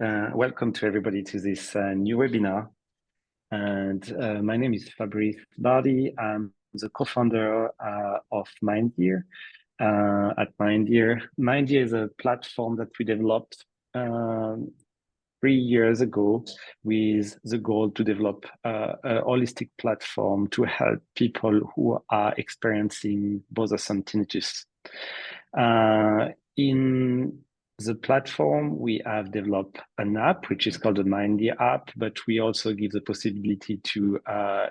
Welcome to everybody to this new webinar. And my name is Fabrice Bardi. I'm the co-founder of MindEar. At MindEar, MindEar is a platform that we developed 3 years ago with the goal to develop a holistic platform to help people who are experiencing bothersome tinnitus. In the platform, we have developed an app, which is called the MindEar App, but we also give the possibility to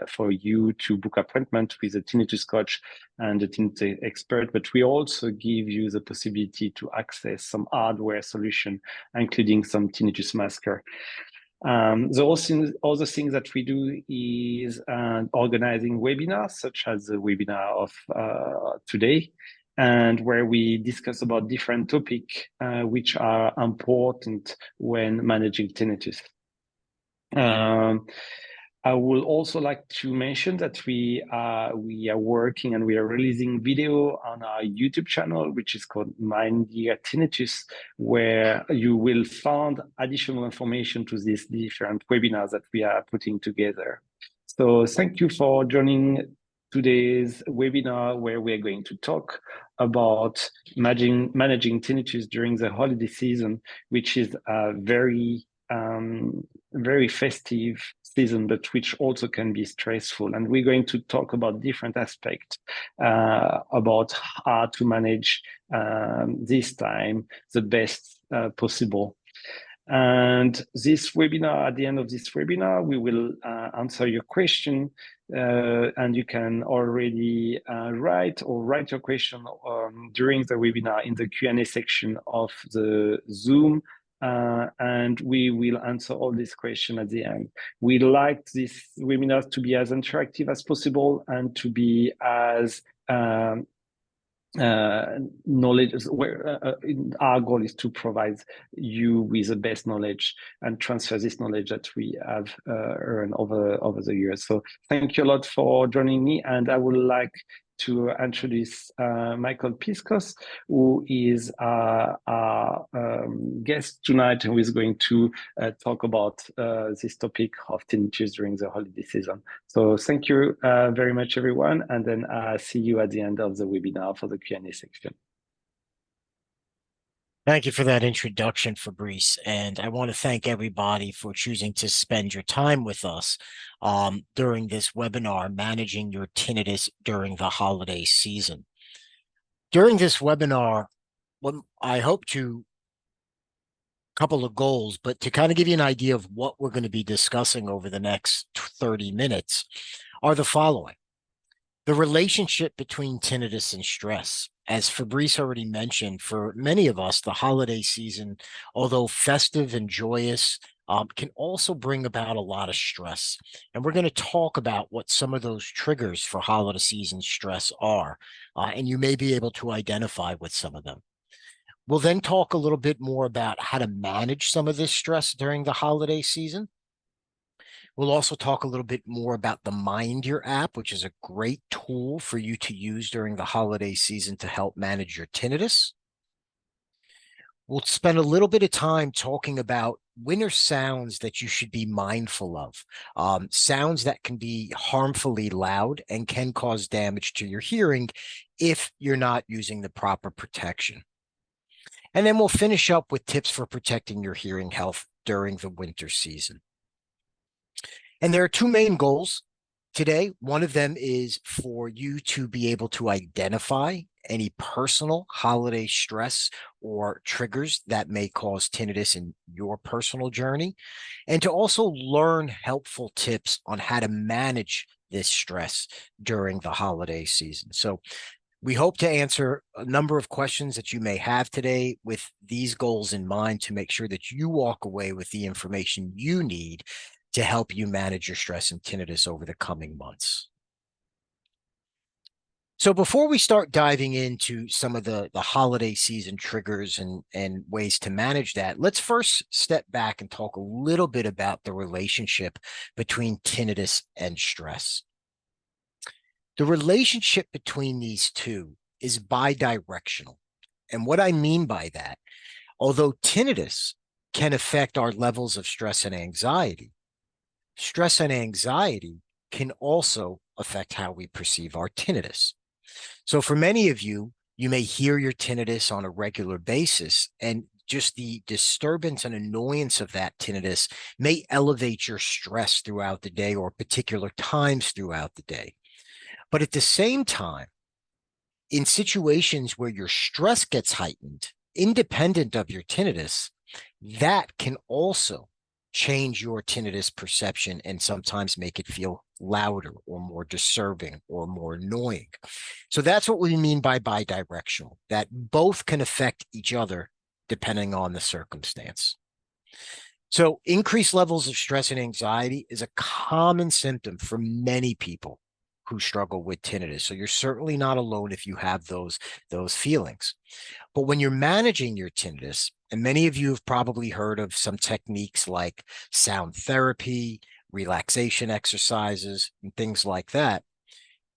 for you to book appointment with a tinnitus coach and a tinnitus expert, but we also give you the possibility to access some hardware solution, including some tinnitus masker. The other things that we do is organizing webinars, such as the webinar of today, and where we discuss about different topics which are important when managing tinnitus. I would also like to mention that we are working and we are releasing video on our YouTube channel, which is called MindEar Tinnitus, where you will find additional information to these different webinars that we are putting together. So thank you for joining today's webinar, where we're going to talk about managing tinnitus during the holiday season, which is a very festive season, but which also can be stressful. And we're going to talk about different aspects about how to manage this time the best possible. And this webinar, at the end of this webinar, we will answer your question, and you can already write your question during the webinar in the Q&A section of the Zoom. And we will answer all these questions at the end. We like these webinars to be as interactive as possible and to be as knowledge. Our goal is to provide you with the best knowledge and transfer this knowledge that we have earned over the years. So thank you a lot for joining me, and I would like to introduce Michael Piskosz, who is our guest tonight, who is going to talk about this topic of tinnitus during the holiday season. So thank you very much, everyone, and then see you at the end of the webinar for the Q&A section. Thank you for that introduction, Fabrice. And I want to thank everybody for choosing to spend your time with us during this webinar, Managing Your Tinnitus During the Holiday Season. During this webinar, I hope to couple of goals, but to kind of give you an idea of what we're going to be discussing over the next 30 minutes are the following. The relationship between tinnitus and stress. As Fabrice already mentioned, for many of us, the holiday season, although festive and joyous, can also bring about a lot of stress. And we're going to talk about what some of those triggers for holiday season stress are, and you may be able to identify with some of them. We'll then talk a little bit more about how to manage some of this stress during the holiday season. We'll also talk a little bit more about the MindEar app, which is a great tool for you to use during the holiday season to help manage your tinnitus. We'll spend a little bit of time talking about winter sounds that you should be mindful of, sounds that can be harmfully loud and can cause damage to your hearing if you're not using the proper protection. And then we'll finish up with tips for protecting your hearing health during the winter season. And there are two main goals today. One of them is for you to be able to identify any personal holiday stress or triggers that may cause tinnitus in your personal journey, and to also learn helpful tips on how to manage this stress during the holiday season. So we hope to answer a number of questions that you may have today with these goals in mind to make sure that you walk away with the information you need to help you manage your stress and tinnitus over the coming months. So before we start diving into some of the holiday season triggers and ways to manage that, let's first step back and talk a little bit about the relationship between tinnitus and stress. The relationship between these two is bidirectional. And what I mean by that, although tinnitus can affect our levels of stress and anxiety, stress and anxiety can also affect how we perceive our tinnitus. So for many of you, you may hear your tinnitus on a regular basis, and just the disturbance and annoyance of that tinnitus may elevate your stress throughout the day or particular times throughout the day. But at the same time, in situations where your stress gets heightened, independent of your tinnitus, that can also change your tinnitus perception and sometimes make it feel louder or more disturbing or more annoying. So that's what we mean by bidirectional, that both can affect each other depending on the circumstance. So increased levels of stress and anxiety is a common symptom for many people who struggle with tinnitus. So you're certainly not alone if you have those feelings. But when you're managing your tinnitus, and many of you have probably heard of some techniques like sound therapy, relaxation exercises, and things like that,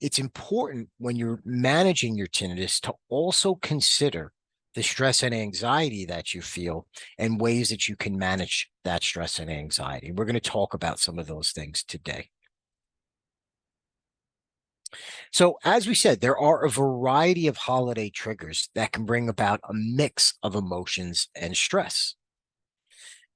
it's important when you're managing your tinnitus to also consider the stress and anxiety that you feel and ways that you can manage that stress and anxiety. We're going to talk about some of those things today. So, as we said, there are a variety of holiday triggers that can bring about a mix of emotions and stress.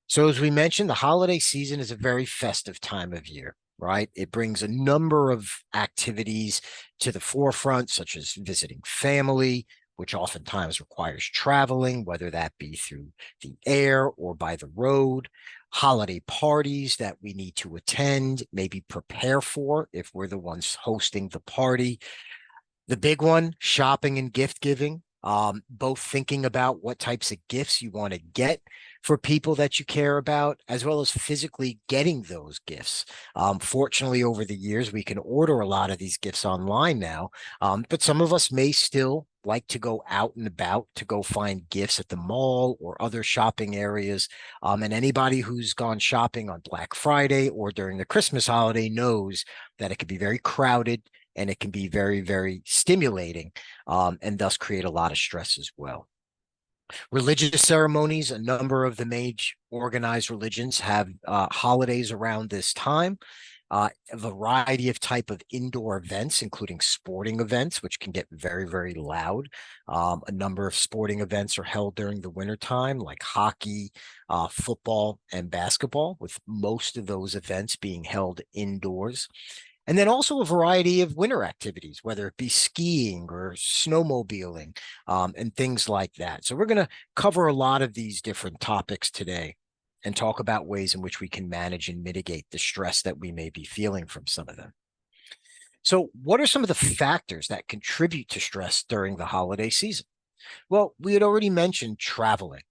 So, as we mentioned, the holiday season is a very festive time of year, right? It brings a number of activities to the forefront, such as visiting family, which oftentimes requires traveling, whether that be through the air or by the road, holiday parties that we need to attend, maybe prepare for if we're the ones hosting the party. The big one, shopping and gift giving, both thinking about what types of gifts you want to get for people that you care about, as well as physically getting those gifts. Fortunately, over the years, we can order a lot of these gifts online now, but some of us may still like to go out and about to go find gifts at the mall or other shopping areas. And anybody who's gone shopping on Black Friday or during the Christmas holiday knows that it can be very crowded and it can be very, very stimulating, and thus create a lot of stress as well. Religious ceremonies, a number of the major organized religions have holidays around this time. A variety of type of indoor events, including sporting events, which can get very, very loud. A number of sporting events are held during the wintertime, like hockey, football, and basketball, with most of those events being held indoors. And then also a variety of winter activities, whether it be skiing or snowmobiling, and things like that. So we're going to cover a lot of these different topics today and talk about ways in which we can manage and mitigate the stress that we may be feeling from some of them. So what are some of the factors that contribute to stress during the holiday season? Well, we had already mentioned traveling.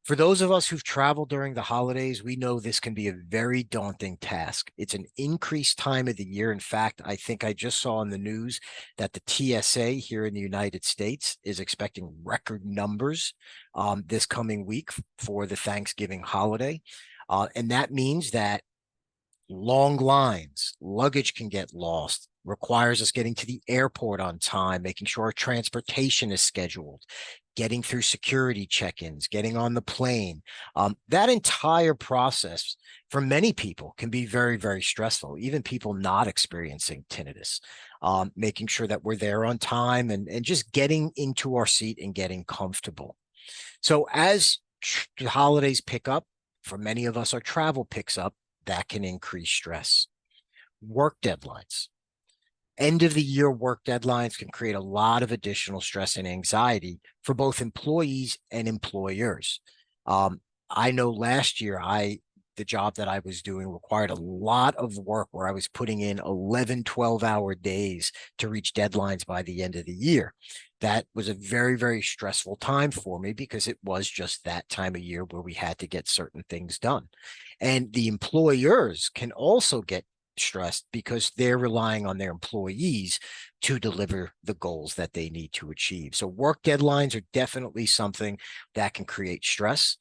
For those of us who've traveled during the holidays, we know this can be a very daunting task. It's an increased time of the year. In fact, I think I just saw in the news that the TSA here in the United States is expecting record numbers this coming week for the Thanksgiving holiday. And that means that long lines, luggage can get lost, requires us getting to the airport on time, making sure our transportation is scheduled, getting through security check-ins, getting on the plane. That entire process for many people can be very, very stressful, even people not experiencing tinnitus. Making sure that we're there on time and just getting into our seat and getting comfortable. So as holidays pick up, for many of us, our travel picks up, that can increase stress. Work deadlines. End of the year work deadlines can create a lot of additional stress and anxiety for both employees and employers. I know last year, the job that I was doing required a lot of work where I was putting in 11, 12-hour days to reach deadlines by the end of the year. That was a very, very stressful time for me because it was just that time of year where we had to get certain things done. And the employers can also get stressed because they're relying on their employees to deliver the goals that they need to achieve. So work deadlines are definitely something that can create stress.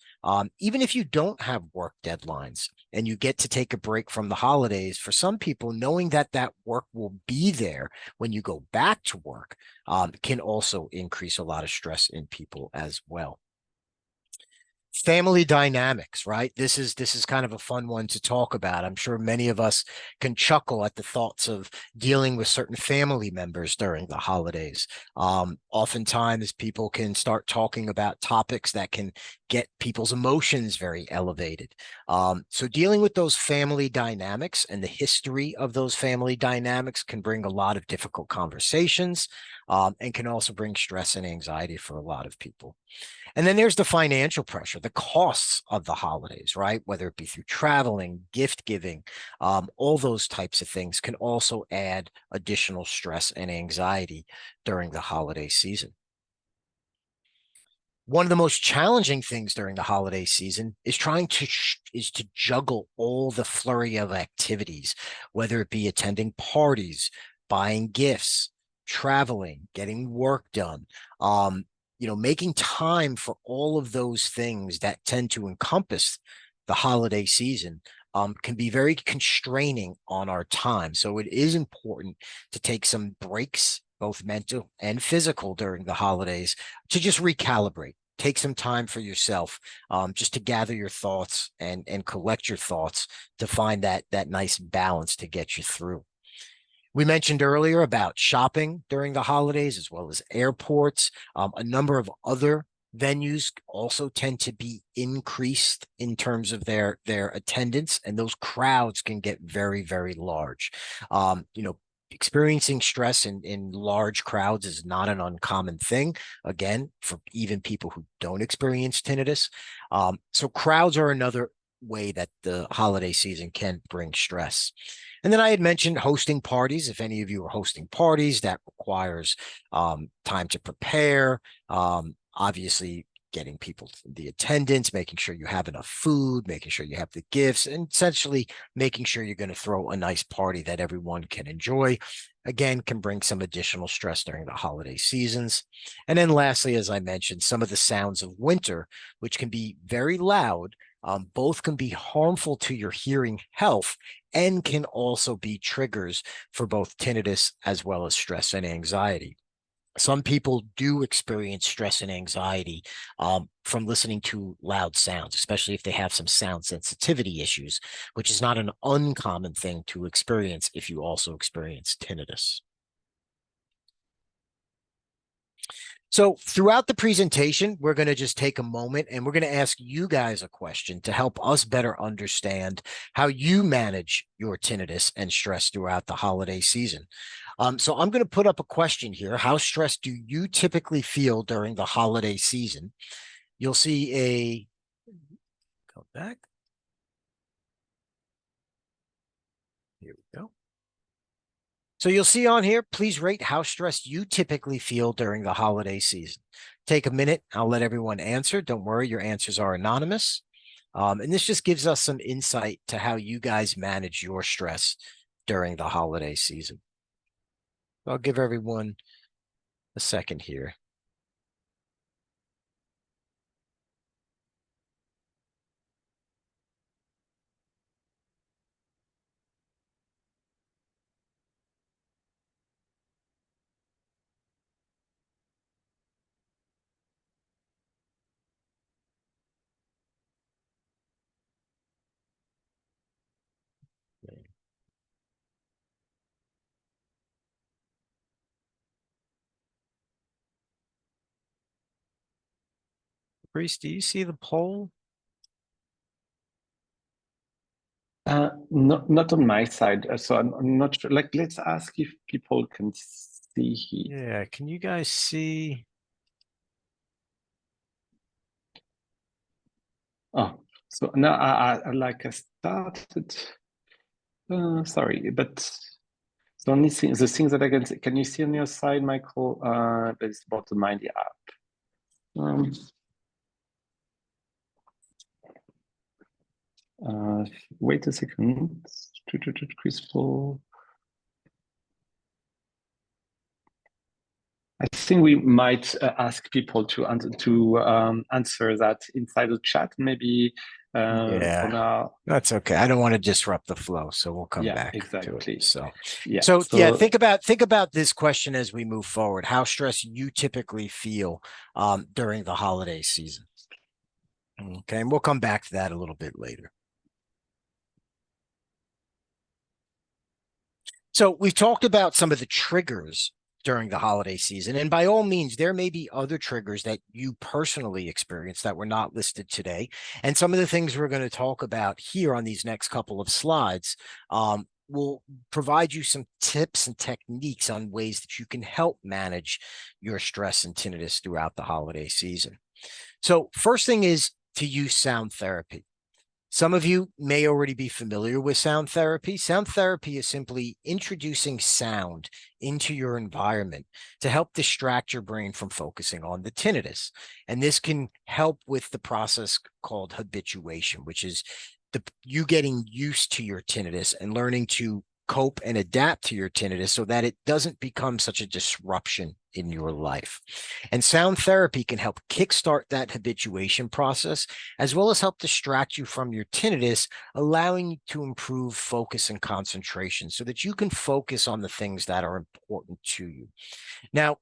Even if you don't have work deadlines and you get to take a break from the holidays, for some people, knowing that that work will be there when you go back to work can also increase a lot of stress in people as well. Family dynamics, right? This is kind of a fun one to talk about. I'm sure many of us can chuckle at the thoughts of dealing with certain family members during the holidays. Oftentimes people can start talking about topics that can get people's emotions very elevated. So dealing with those family dynamics and the history of those family dynamics can bring a lot of difficult conversations, and can also bring stress and anxiety for a lot of people. And then there's the financial pressure, the costs of the holidays, right? Whether it be through traveling, gift giving, all those types of things can also add additional stress and anxiety during the holiday season. One of the most challenging things during the holiday season is trying to juggle all the flurry of activities, whether it be attending parties, buying gifts, traveling, getting work done, making time for all of those things that tend to encompass the holiday season can be very constraining on our time. So it is important to take some breaks, both mental and physical, during the holidays to just recalibrate. Take some time for yourself, just to gather your thoughts and collect your thoughts to find that nice balance to get you through. We mentioned earlier about shopping during the holidays, as well as airports. A number of other venues also tend to be increased in terms of their attendance, and those crowds can get very, very large. Experiencing stress in large crowds is not an uncommon thing, again, for even people who don't experience tinnitus. So crowds are another way that the holiday season can bring stress. And then I had mentioned hosting parties. If any of you are hosting parties, that requires time to prepare, obviously getting people the attendance, making sure you have enough food, making sure you have the gifts, and essentially making sure you're going to throw a nice party that everyone can enjoy. Again, can bring some additional stress during the holiday seasons. And then lastly, as I mentioned, some of the sounds of winter, which can be very loud, both can be harmful to your hearing health and can also be triggers for both tinnitus as well as stress and anxiety. Some people do experience stress and anxiety from listening to loud sounds, especially if they have some sound sensitivity issues, which is not an uncommon thing to experience if you also experience tinnitus. So throughout the presentation, we're going to just take a moment and we're going to ask you guys a question to help us better understand how you manage your tinnitus and stress throughout the holiday season. So I'm going to put up a question here. How stressed do you typically feel during the holiday season? You'll see go back. Here we go. So you'll see on here, please rate how stressed you typically feel during the holiday season. Take a minute. I'll let everyone answer. Don't worry, your answers are anonymous. And this just gives us some insight to how you guys manage your stress during the holiday season. I'll give everyone a second here. Bruce, do you see the poll? Not on my side, so I'm not sure. Like, let's ask if people can see here. Yeah, can you guys see? Oh, so now I started. Sorry, but the only thing, the things that I can see, can you see on your side, Michael? That is about the MindEar App. Wait a second. Crystal. I think we might ask people to answer that inside the chat. Maybe for now. That's okay. I don't want to disrupt the flow, so we'll come back exactly. to it. So yeah, think about this question as we move forward. How stressed you typically feel during the holiday season? Okay, and we'll come back to that a little bit later. So we've talked about some of the triggers during the holiday season, and by all means, there may be other triggers that you personally experience that were not listed today. And some of the things we're going to talk about here on these next couple of slides will provide you some tips and techniques on ways that you can help manage your stress and tinnitus throughout the holiday season. So first thing is to use sound therapy. Some of you may already be familiar with sound therapy. Sound therapy is simply introducing sound into your environment to help distract your brain from focusing on the tinnitus. And this can help with the process called habituation, which is you getting used to your tinnitus and learning to cope and adapt to your tinnitus so that it doesn't become such a disruption in your life. And sound therapy can help kickstart that habituation process, as well as help distract you from your tinnitus, allowing you to improve focus and concentration so that you can focus on the things that are important to you. Now,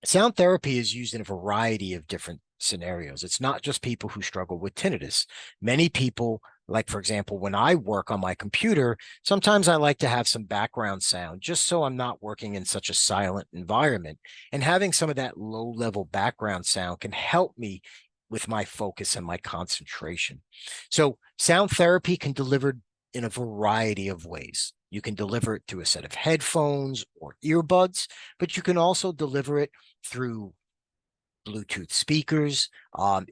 sound therapy is used in a variety of different scenarios. It's not just people who struggle with tinnitus. Many people, like, for example, when I work on my computer, sometimes I like to have some background sound just so I'm not working in such a silent environment. And having some of that low-level background sound can help me with my focus and my concentration. So sound therapy can deliver in a variety of ways. You can deliver it through a set of headphones or earbuds, but you can also deliver it through Bluetooth speakers.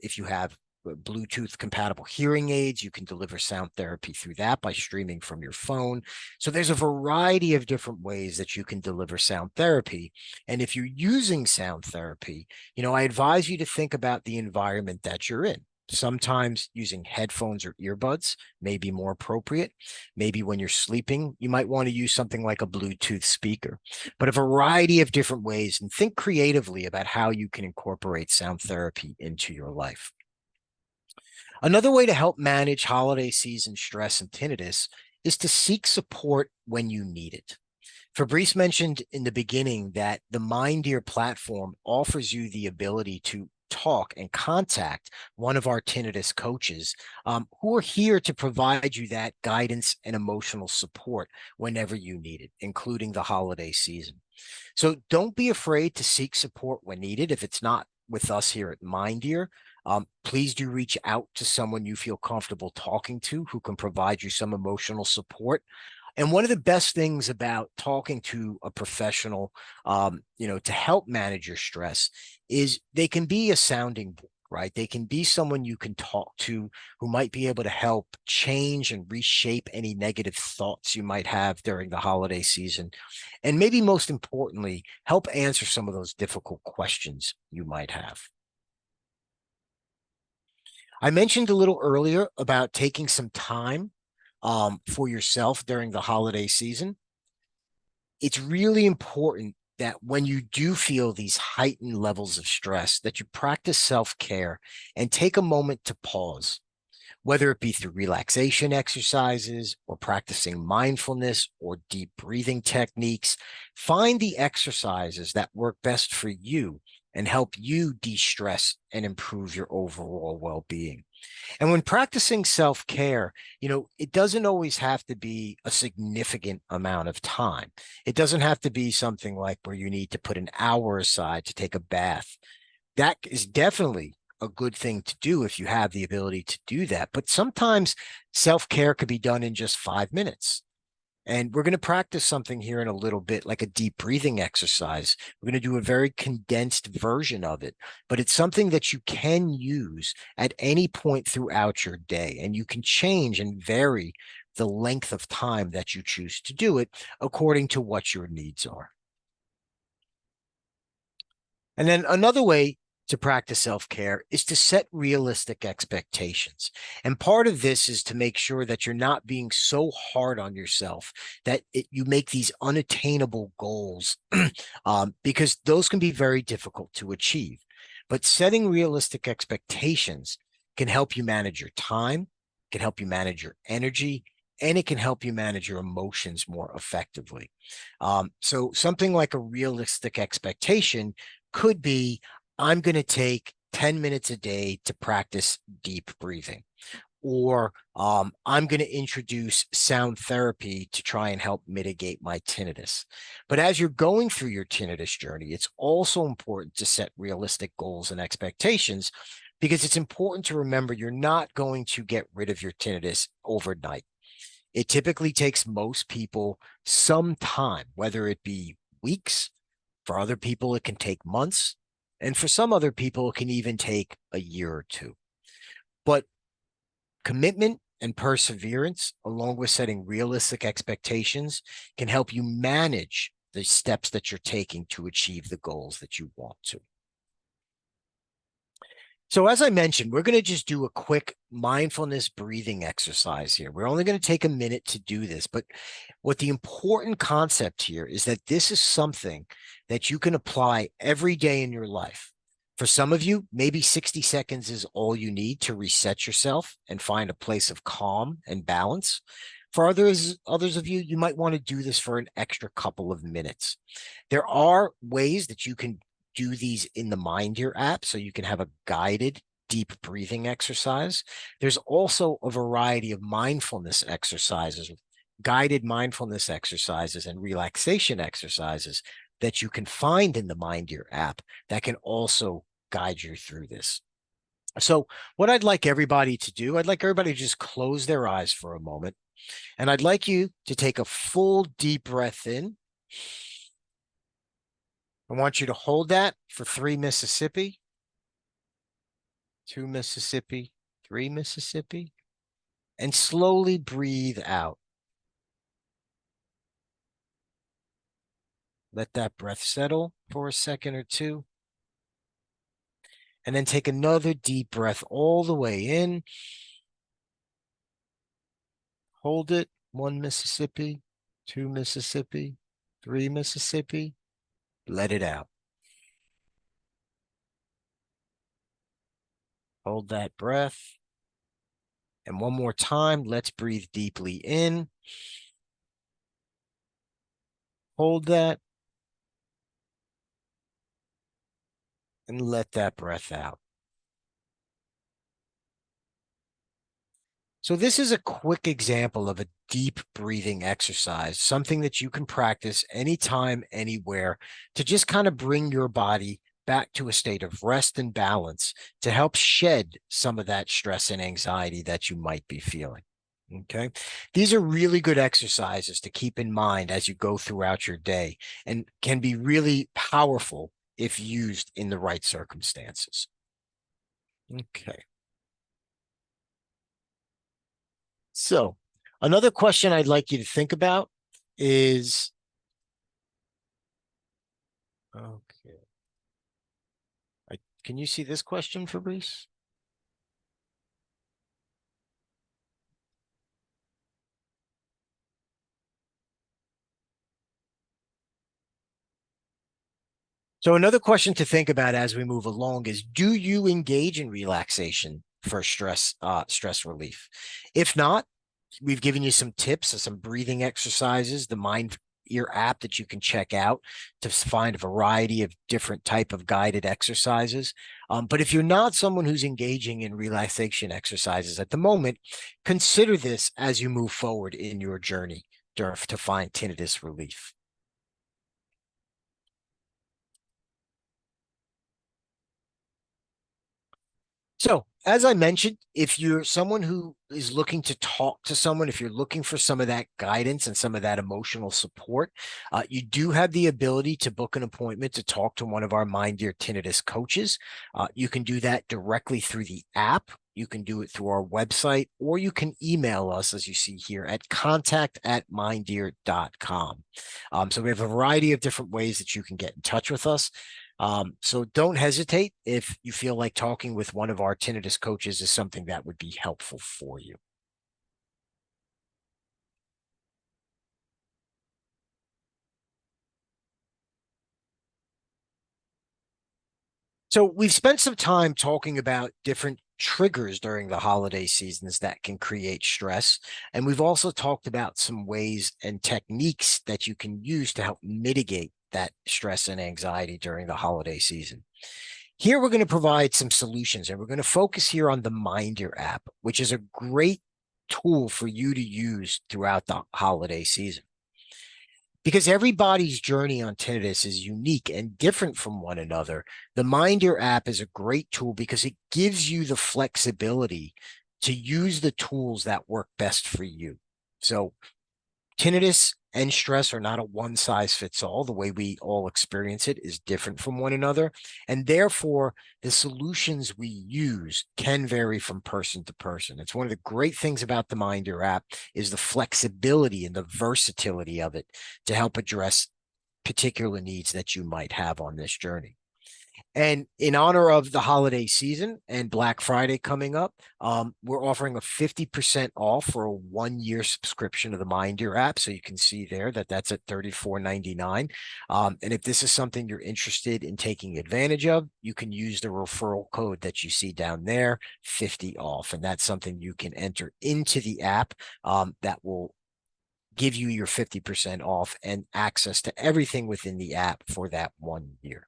If you have Bluetooth compatible hearing aids, you can deliver sound therapy through that by streaming from your phone. So there's a variety of different ways that you can deliver sound therapy. And if you're using sound therapy, I advise you to think about the environment that you're in. Sometimes using headphones or earbuds may be more appropriate. Maybe when you're sleeping, you might want to use something like a Bluetooth speaker, but a variety of different ways, and think creatively about how you can incorporate sound therapy into your life. Another way to help manage holiday season stress and tinnitus is to seek support when you need it. Fabrice mentioned in the beginning that the MindEar platform offers you the ability to talk and contact one of our tinnitus coaches who are here to provide you that guidance and emotional support whenever you need it, including the holiday season. So don't be afraid to seek support when needed. If it's not with us here at MindEar, please do reach out to someone you feel comfortable talking to who can provide you some emotional support. And one of the best things about talking to a professional, to help manage your stress is they can be a sounding board, right? They can be someone you can talk to who might be able to help change and reshape any negative thoughts you might have during the holiday season. And maybe most importantly, help answer some of those difficult questions you might have. I mentioned a little earlier about taking some time for yourself during the holiday season. It's really important that when you do feel these heightened levels of stress, that you practice self-care and take a moment to pause, whether it be through relaxation exercises or practicing mindfulness or deep breathing techniques. Find the exercises that work best for you and help you de-stress and improve your overall well-being. And when practicing self-care, it doesn't always have to be a significant amount of time. It doesn't have to be something like where you need to put an hour aside to take a bath. That is definitely a good thing to do if you have the ability to do that. But sometimes self-care could be done in just 5 minutes. And we're going to practice something here in a little bit, like a deep breathing exercise. We're going to do a very condensed version of it, but it's something that you can use at any point throughout your day. And you can change and vary the length of time that you choose to do it according to what your needs are. And then another way to practice self-care is to set realistic expectations. And part of this is to make sure that you're not being so hard on yourself that you make these unattainable goals because those can be very difficult to achieve. But setting realistic expectations can help you manage your time, can help you manage your energy, and it can help you manage your emotions more effectively. So something like a realistic expectation could be, I'm going to take 10 minutes a day to practice deep breathing. Or I'm going to introduce sound therapy to try and help mitigate my tinnitus. But as you're going through your tinnitus journey, it's also important to set realistic goals and expectations, because it's important to remember you're not going to get rid of your tinnitus overnight. It typically takes most people some time, whether it be weeks. For other people, it can take months. And for some other people, it can even take a year or two. But commitment and perseverance, along with setting realistic expectations, can help you manage the steps that you're taking to achieve the goals that you want to. So as I mentioned, we're going to just do a quick mindfulness breathing exercise here. We're only going to take a minute to do this, but what the important concept here is that this is something that you can apply every day in your life. For some of you, maybe 60 seconds is all you need to reset yourself and find a place of calm and balance. For others of you, you might want to do this for an extra couple of minutes. There are ways that you can do these in the MindEar app, so you can have a guided deep breathing exercise. There's also a variety of mindfulness exercises, guided mindfulness exercises and relaxation exercises that you can find in the MindEar app that can also guide you through this. So what I'd like everybody to do, I'd like everybody to just close their eyes for a moment. And I'd like you to take a full deep breath in. I want you to hold that for 3 Mississippi, 2 Mississippi, 3 Mississippi, and slowly breathe out. Let that breath settle for a second or two. And then take another deep breath all the way in. Hold it, 1 Mississippi, 2 Mississippi, 3 Mississippi. Let it out. Hold that breath. And one more time, let's breathe deeply in. Hold that. And let that breath out. So this is a quick example of a deep breathing exercise, something that you can practice anytime, anywhere, to just kind of bring your body back to a state of rest and balance to help shed some of that stress and anxiety that you might be feeling. Okay. These are really good exercises to keep in mind as you go throughout your day, and can be really powerful if used in the right circumstances. Okay. So another question I'd like you to think about is, okay, can you see this question, Fabrice? So another question to think about as we move along is, do you engage in relaxation for stress relief? If not, we've given you some tips and some breathing exercises, the MindEar app that you can check out to find a variety of different type of guided exercises. But if you're not someone who's engaging in relaxation exercises at the moment, consider this as you move forward in your journey to find tinnitus relief. So, as I mentioned, if you're someone who is looking to talk to someone, if you're looking for some of that guidance and some of that emotional support, you do have the ability to book an appointment to talk to one of our MindEar tinnitus coaches. You can do that directly through the app. You can do it through our website, or you can email us, as you see here, at contact@mindear.com. So we have a variety of different ways that you can get in touch with us. So don't hesitate if you feel like talking with one of our tinnitus coaches is something that would be helpful for you. So we've spent some time talking about different triggers during the holiday seasons that can create stress. And we've also talked about some ways and techniques that you can use to help mitigate that stress and anxiety during the holiday season. Here we're going to provide some solutions, and we're going to focus here on the MindEar app, which is a great tool for you to use throughout the holiday season. Because everybody's journey on tinnitus is unique and different from one another, the MindEar app is a great tool because it gives you the flexibility to use the tools that work best for you. So tinnitus and stress are not a one-size-fits-all. The way we all experience it is different from one another. And therefore, the solutions we use can vary from person to person. It's one of the great things about the MindEar app is the flexibility and the versatility of it to help address particular needs that you might have on this journey. And in honor of the holiday season and Black Friday coming up, we're offering a 50% off for a 1-year subscription of the MindEar app. So you can see there that that's at $34.99. And if this is something you're interested in taking advantage of, you can use the referral code that you see down there, 50 off. And that's something you can enter into the app that will give you your 50% off and access to everything within the app for that 1 year.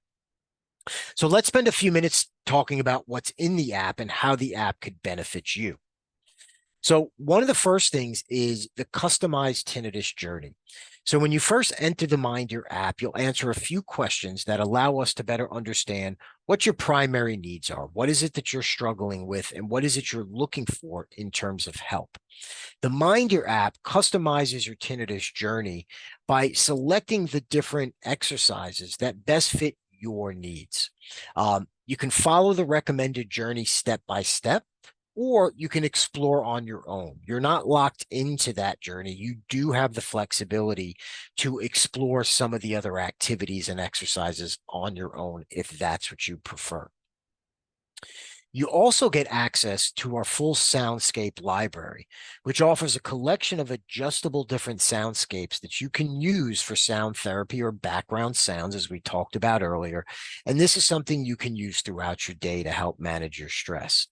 So let's spend a few minutes talking about what's in the app and how the app could benefit you. So one of the first things is the customized tinnitus journey. So when you first enter the MindEar app, you'll answer a few questions that allow us to better understand what your primary needs are. What is it that you're struggling with, and what is it you're looking for in terms of help? The MindEar app customizes your tinnitus journey by selecting the different exercises that best fit your needs. You can follow the recommended journey step by step, or you can explore on your own. You're not locked into that journey. You do have the flexibility to explore some of the other activities and exercises on your own if that's what you prefer. You also get access to our full soundscape library, which offers a collection of adjustable different soundscapes that you can use for sound therapy or background sounds, as we talked about earlier. And this is something you can use throughout your day to help manage your stress.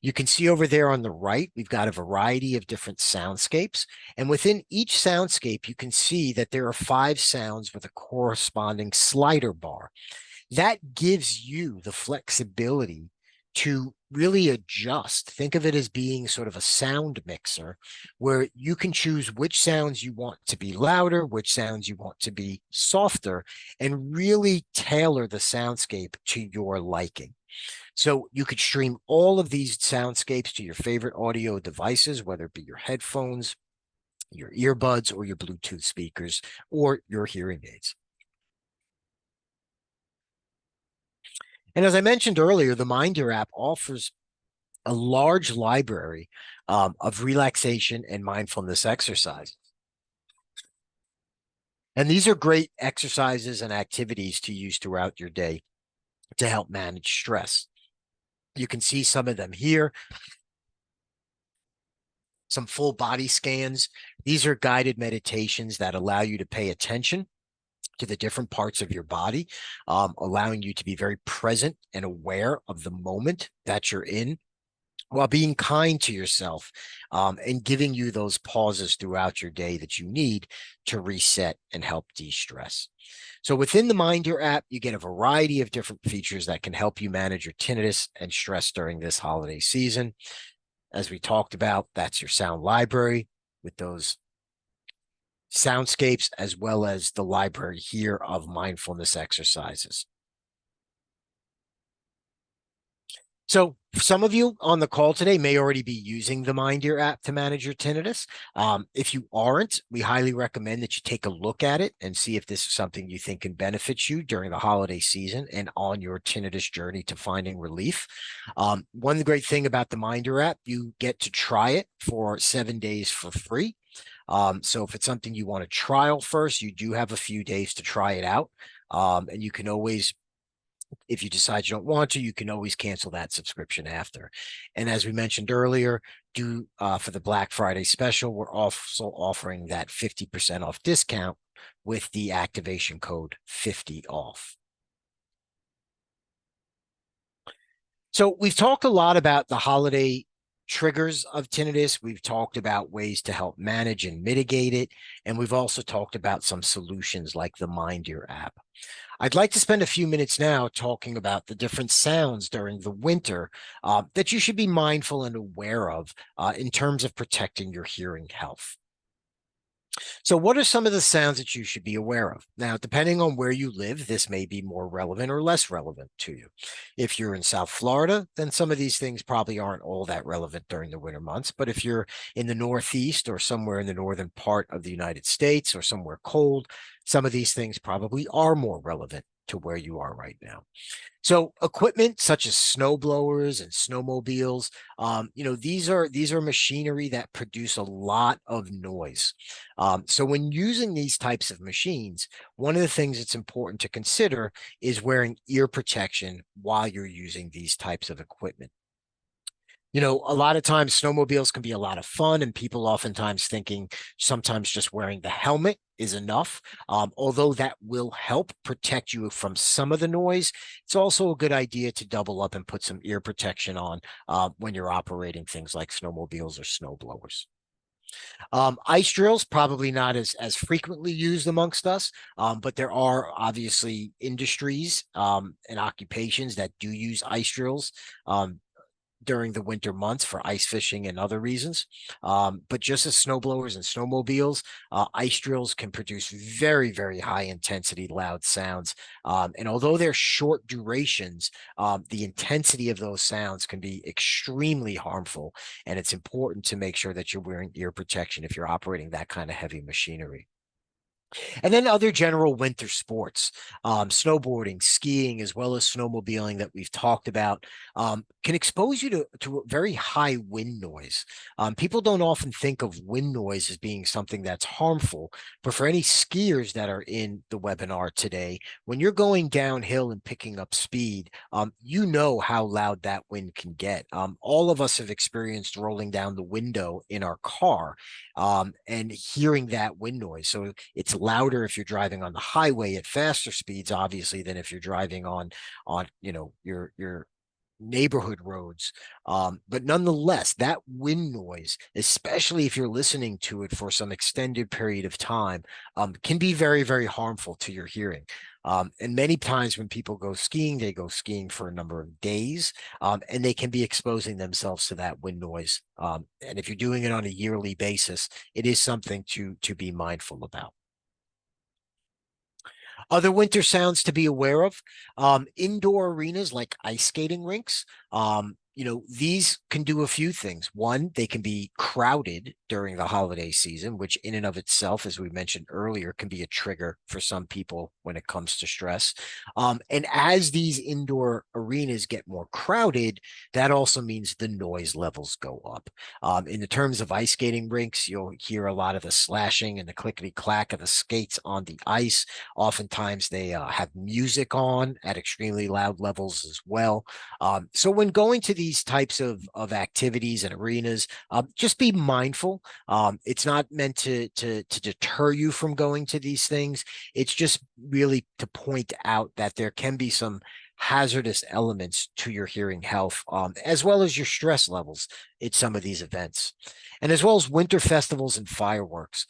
You can see over there on the right, we've got a variety of different soundscapes. And within each soundscape, you can see that there are 5 sounds with a corresponding slider bar. That gives you the flexibility to really adjust. Think of it as being sort of a sound mixer where you can choose which sounds you want to be louder, which sounds you want to be softer, and really tailor the soundscape to your liking. So you could stream all of these soundscapes to your favorite audio devices, whether it be your headphones, your earbuds, or your Bluetooth speakers, or your hearing aids. And as I mentioned earlier, the MindEar app offers a large library of relaxation and mindfulness exercises. And these are great exercises and activities to use throughout your day to help manage stress. You can see some of them here. Some full body scans. These are guided meditations that allow you to pay attention to the different parts of your body, allowing you to be very present and aware of the moment that you're in, while being kind to yourself and giving you those pauses throughout your day that you need to reset and help de-stress. So within the MindEar app, you get a variety of different features that can help you manage your tinnitus and stress during this holiday season. As we talked about, that's your sound library with those soundscapes, as well as the library here of mindfulness exercises. So some of you on the call today may already be using the MindEar app to manage your tinnitus. If you aren't, we highly recommend that you take a look at it and see if this is something you think can benefit you during the holiday season and on your tinnitus journey to finding relief. One great thing about the MindEar app, you get to try it for 7 days for free. So if it's something you want to trial first, you do have a few days to try it out. And you can always, if you decide you don't want to, you can always cancel that subscription after. And as we mentioned earlier, for the Black Friday special, we're also offering that 50% off discount with the activation code 50 off. So we've talked a lot about the holiday triggers of tinnitus. We've talked about ways to help manage and mitigate it. And we've also talked about some solutions like the MindEar app. I'd like to spend a few minutes now talking about the different sounds during the winter that you should be mindful and aware of in terms of protecting your hearing health. So what are some of the sounds that you should be aware of? Now, depending on where you live, this may be more relevant or less relevant to you. If you're in South Florida, then some of these things probably aren't all that relevant during the winter months. But if you're in the Northeast or somewhere in the northern part of the United States or somewhere cold, some of these things probably are more relevant to where you are right now. So equipment such as snow blowers and snowmobiles, these are machinery that produce a lot of noise. So when using these types of machines, one of the things that's important to consider is wearing ear protection while you're using these types of equipment. A lot of times snowmobiles can be a lot of fun, and people oftentimes thinking sometimes just wearing the helmet is enough. Although that will help protect you from some of the noise, it's also a good idea to double up and put some ear protection on when you're operating things like snowmobiles or snowblowers. Ice drills probably not as frequently used amongst us, but there are obviously industries and occupations that do use ice drills. During the winter months for ice fishing and other reasons. But just as snowblowers and snowmobiles, ice drills can produce very, very high intensity, loud sounds. And although they're short durations, the intensity of those sounds can be extremely harmful. And it's important to make sure that you're wearing ear protection if you're operating that kind of heavy machinery. And then other general winter sports, snowboarding, skiing, as well as snowmobiling that we've talked about, can expose you to a very high wind noise. People don't often think of wind noise as being something that's harmful, but for any skiers that are in the webinar today, when you're going downhill and picking up speed, you know how loud that wind can get. All of us have experienced rolling down the window in our car and hearing that wind noise. So it's louder if you're driving on the highway at faster speeds, obviously, than if you're driving on your neighborhood roads. But nonetheless, that wind noise, especially if you're listening to it for some extended period of time, can be very, very harmful to your hearing. And many times when people go skiing, they go skiing for a number of days, and they can be exposing themselves to that wind noise. And if you're doing it on a yearly basis, it is something to be mindful about. Other winter sounds to be aware of, indoor arenas like ice skating rinks. These can do a few things. One, they can be crowded during the holiday season, which in and of itself, as we mentioned earlier, can be a trigger for some people when it comes to stress. And as these indoor arenas get more crowded, that also means the noise levels go up. In the terms of ice skating rinks, you'll hear a lot of the slashing and the clickety clack of the skates on the ice. Oftentimes they have music on at extremely loud levels as well. So when going to these types of activities and arenas, just be mindful. It's not meant to deter you from going to these things. It's just really to point out that there can be some hazardous elements to your hearing health, as well as your stress levels at some of these events. And as well as winter festivals and fireworks.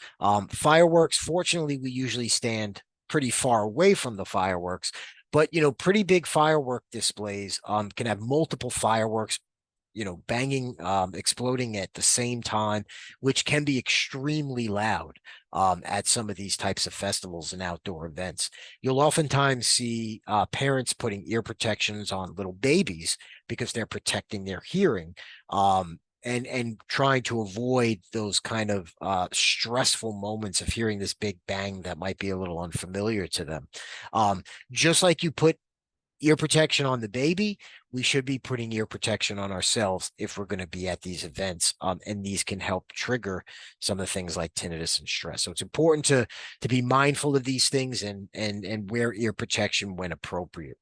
Fireworks, fortunately, we usually stand pretty far away from the fireworks, but pretty big firework displays can have multiple fireworks banging, exploding at the same time, which can be extremely loud at some of these types of festivals and outdoor events. You'll oftentimes see parents putting ear protections on little babies because they're protecting their hearing. And trying to avoid those kind of stressful moments of hearing this big bang that might be a little unfamiliar to them. Just like you put ear protection on the baby, we should be putting ear protection on ourselves if we're going to be at these events. And these can help trigger some of the things like tinnitus and stress. So it's important to be mindful of these things and wear ear protection when appropriate.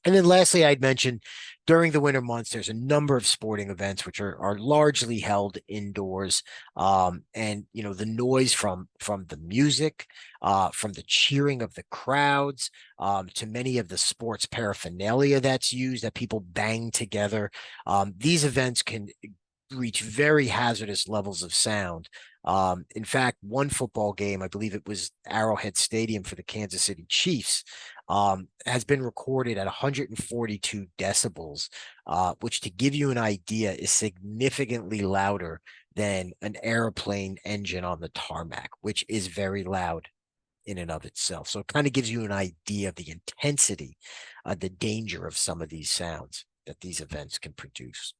And then lastly, I'd mentioned during the winter months, there's a number of sporting events which are largely held indoors. And the noise from the music, from the cheering of the crowds, to many of the sports paraphernalia that's used that people bang together. These events can reach very hazardous levels of sound. In fact, one football game, I believe it was Arrowhead Stadium for the Kansas City Chiefs, has been recorded at 142 decibels, which, to give you an idea, is significantly louder than an airplane engine on the tarmac, which is very loud in and of itself. So it kind of gives you an idea of the intensity, the danger of some of these sounds that these events can produce.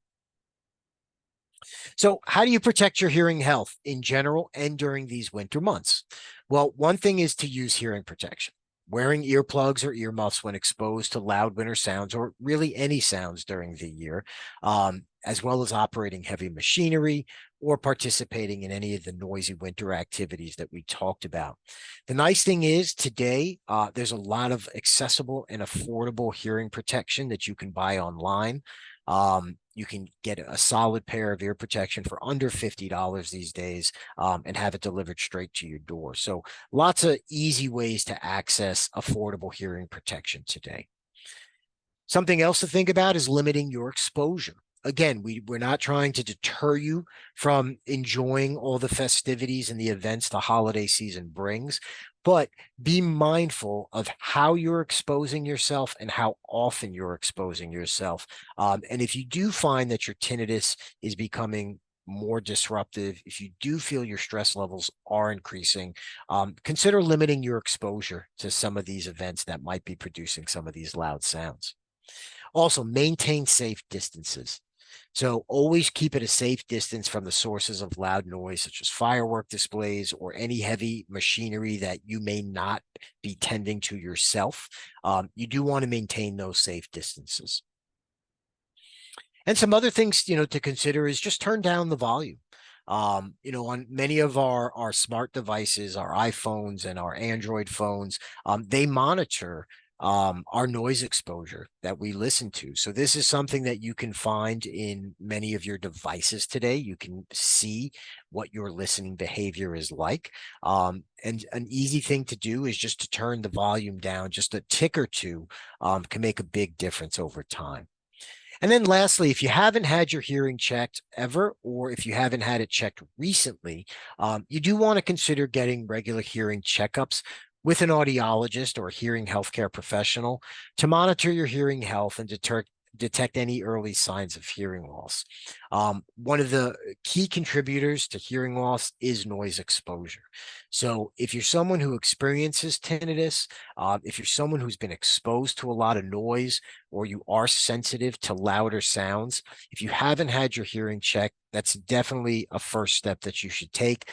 So how do you protect your hearing health in general and during these winter months? Well, one thing is to use hearing protection. Wearing earplugs or earmuffs when exposed to loud winter sounds, or really any sounds during the year, as well as operating heavy machinery or participating in any of the noisy winter activities that we talked about. The nice thing is today, there's a lot of accessible and affordable hearing protection that you can buy online. You can get a solid pair of ear protection for under $50 these days, and have it delivered straight to your door. So lots of easy ways to access affordable hearing protection today. Something else to think about is limiting your exposure. Again, we're not trying to deter you from enjoying all the festivities and the events the holiday season brings, but be mindful of how you're exposing yourself and how often you're exposing yourself. And if you do find that your tinnitus is becoming more disruptive, if you do feel your stress levels are increasing, consider limiting your exposure to some of these events that might be producing some of these loud sounds. Also, maintain safe distances. So always keep at a safe distance from the sources of loud noise, such as firework displays or any heavy machinery that you may not be tending to yourself. You do want to maintain those safe distances. And some other things, to consider is just turn down the volume. On many of our smart devices, our iPhones and our Android phones, they monitor our noise exposure that we listen to. So this is something that you can find in many of your devices today. You can see what your listening behavior is like. And an easy thing to do is just to turn the volume down just a tick or two, can make a big difference over time. And then lastly, if you haven't had your hearing checked ever, or if you haven't had it checked recently, you do want to consider getting regular hearing checkups with an audiologist or a hearing healthcare professional to monitor your hearing health and detect any early signs of hearing loss. One of the key contributors to hearing loss is noise exposure. So if you're someone who experiences tinnitus, if you're someone who's been exposed to a lot of noise, or you are sensitive to louder sounds, if you haven't had your hearing checked, that's definitely a first step that you should take.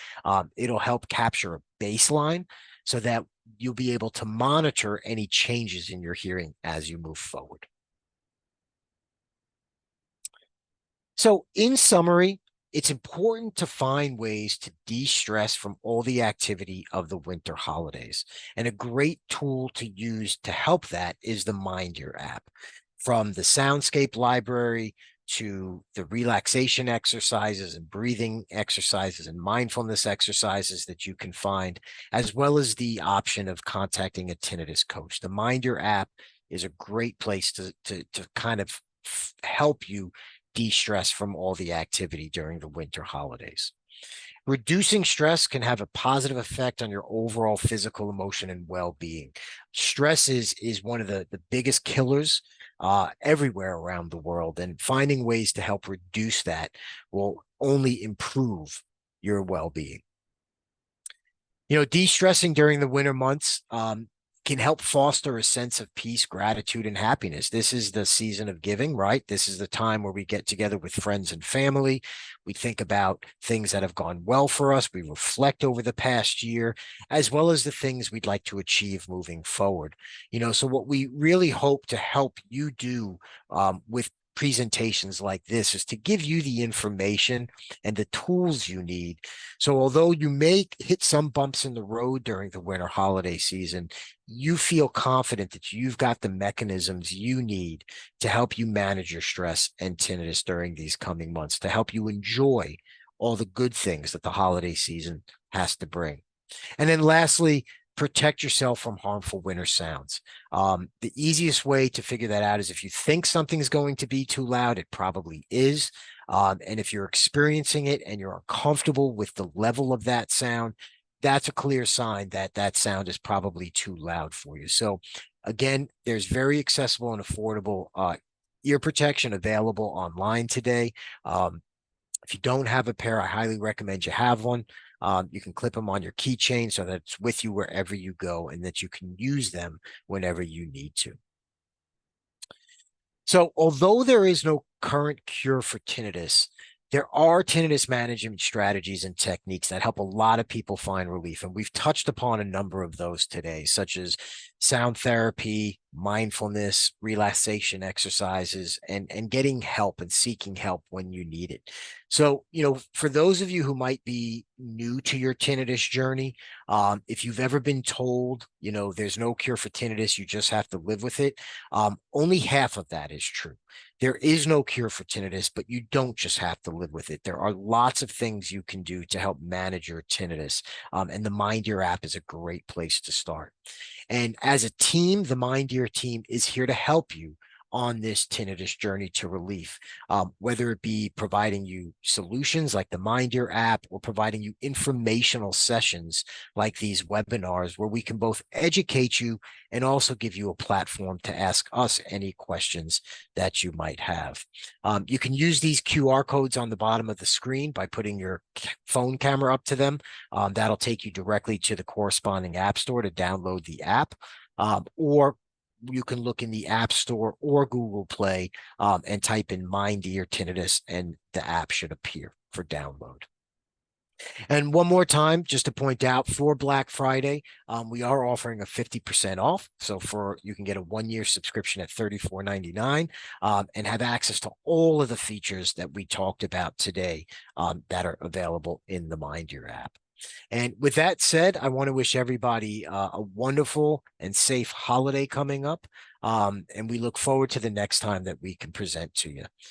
It'll help capture a baseline so that you'll be able to monitor any changes in your hearing as you move forward. So in summary, it's important to find ways to de-stress from all the activity of the winter holidays. And a great tool to use to help that is the MindEar app. From the soundscape library to the relaxation exercises and breathing exercises and mindfulness exercises that you can find, as well as the option of contacting a tinnitus coach. The MindEar app is a great place to kind of help you de-stress from all the activity during the winter holidays. Reducing stress can have a positive effect on your overall physical, emotion, and well-being. Stress is one of the biggest killers everywhere around the world, and finding ways to help reduce that will only improve your well-being. De-stressing during the winter months can help foster a sense of peace, gratitude, and happiness. This is the season of giving, right? This is the time where we get together with friends and family. We think about things that have gone well for us. We reflect over the past year, as well as the things we'd like to achieve moving forward. So what we really hope to help you do with presentations like this is to give you the information and the tools you need. So although you may hit some bumps in the road during the winter holiday season, you feel confident that you've got the mechanisms you need to help you manage your stress and tinnitus during these coming months, to help you enjoy all the good things that the holiday season has to bring. And then lastly, protect yourself from harmful winter sounds. The easiest way to figure that out is if you think something's going to be too loud, it probably is. And if you're experiencing it and you're uncomfortable with the level of that sound, that's a clear sign that that sound is probably too loud for you. So again, there's very accessible and affordable ear protection available online today. If you don't have a pair, I highly recommend you have one. You can clip them on your keychain so that it's with you wherever you go and that you can use them whenever you need to. So although there is no current cure for tinnitus, there are tinnitus management strategies and techniques that help a lot of people find relief. And we've touched upon a number of those today, such as sound therapy, mindfulness, relaxation exercises, and getting help and seeking help when you need it. So, for those of you who might be new to your tinnitus journey, if you've ever been told, there's no cure for tinnitus, you just have to live with it, only half of that is true. There is no cure for tinnitus, but you don't just have to live with it. There are lots of things you can do to help manage your tinnitus. And the MindEar app is a great place to start. And as a team, the MindEar team is here to help you on this tinnitus journey to relief, whether it be providing you solutions like the MindEar app or providing you informational sessions like these webinars where we can both educate you and also give you a platform to ask us any questions that you might have. You can use these QR codes on the bottom of the screen by putting your phone camera up to them. That'll take you directly to the corresponding app store to download the app, or you can look in the App Store or Google Play and type in MindEar Tinnitus, and the app should appear for download. And one more time, just to point out, for Black Friday, we are offering a 50% off. So you can get a 1-year subscription at $34.99 and have access to all of the features that we talked about today that are available in the MindEar app. And with that said, I want to wish everybody a wonderful and safe holiday coming up. And we look forward to the next time that we can present to you.